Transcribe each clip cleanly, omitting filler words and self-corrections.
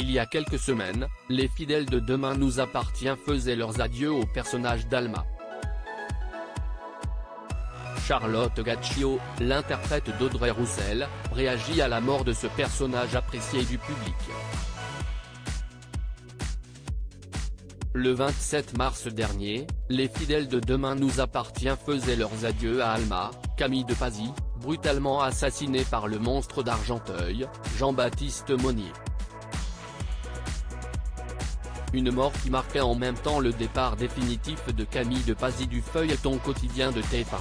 Il y a quelques semaines, les fidèles de Demain nous appartient faisaient leurs adieux au personnage d'Alma. Charlotte Gaccio, l'interprète d'Audrey Roussel, réagit à la mort de ce personnage apprécié du public. Le 27 mars dernier, les fidèles de Demain nous appartient faisaient leurs adieux à Alma, Camille de Pazy, brutalement assassinée par le monstre d'Argenteuil, Jean-Baptiste Monnier. Une mort qui marquait en même temps le départ définitif de Camille de Pazy du feuilleton quotidien de TF1.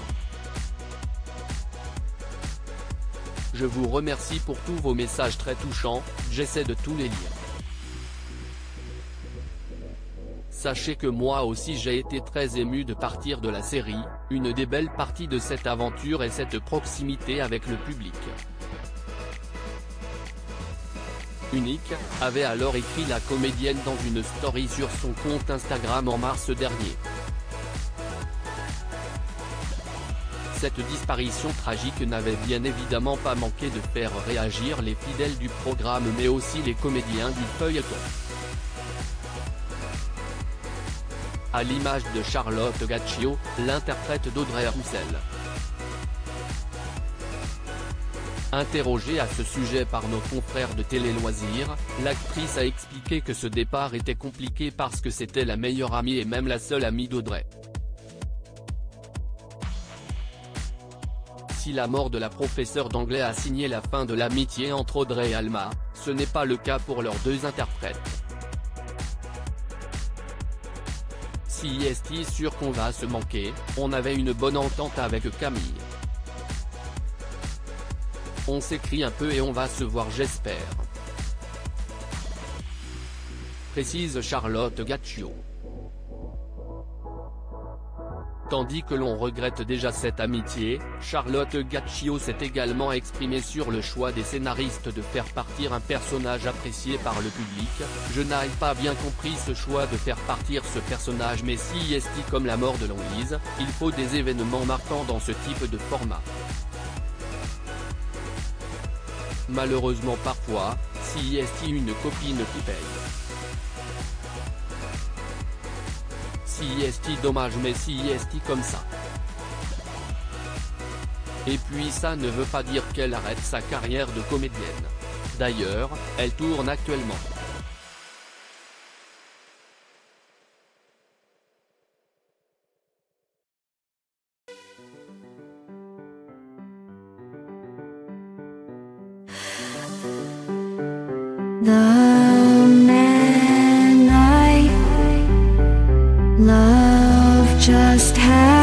Je vous remercie pour tous vos messages très touchants, j'essaie de tous les lire. Sachez que moi aussi j'ai été très ému de partir de la série, une des belles parties de cette aventure est cette proximité avec le public. Unique, avait alors écrit la comédienne dans une story sur son compte Instagram en mars dernier. Cette disparition tragique n'avait bien évidemment pas manqué de faire réagir les fidèles du programme mais aussi les comédiens du feuilleton. À l'image de Charlotte Gaccio, l'interprète d'Audrey Roussel. Interrogée à ce sujet par nos confrères de Télé Loisirs, l'actrice a expliqué que ce départ était compliqué parce que c'était la meilleure amie et même la seule amie d'Audrey. Si la mort de la professeure d'anglais a signé la fin de l'amitié entre Audrey et Alma, ce n'est pas le cas pour leurs deux interprètes. Si est sûr qu'on va se manquer, on avait une bonne entente avec Camille. On s'écrit un peu et on va se voir j'espère. Précise Charlotte Gaccio. Tandis que l'on regrette déjà cette amitié, Charlotte Gaccio s'est également exprimée sur le choix des scénaristes de faire partir un personnage apprécié par le public. Je n'ai pas bien compris ce choix de faire partir ce personnage mais si est comme la mort de Louise, il faut des événements marquants dans ce type de format. Malheureusement parfois, si est une copine qui paye. Si est dommage mais si est comme ça. Et puis ça ne veut pas dire qu'elle arrête sa carrière de comédienne. D'ailleurs, elle tourne actuellement. The man I love just had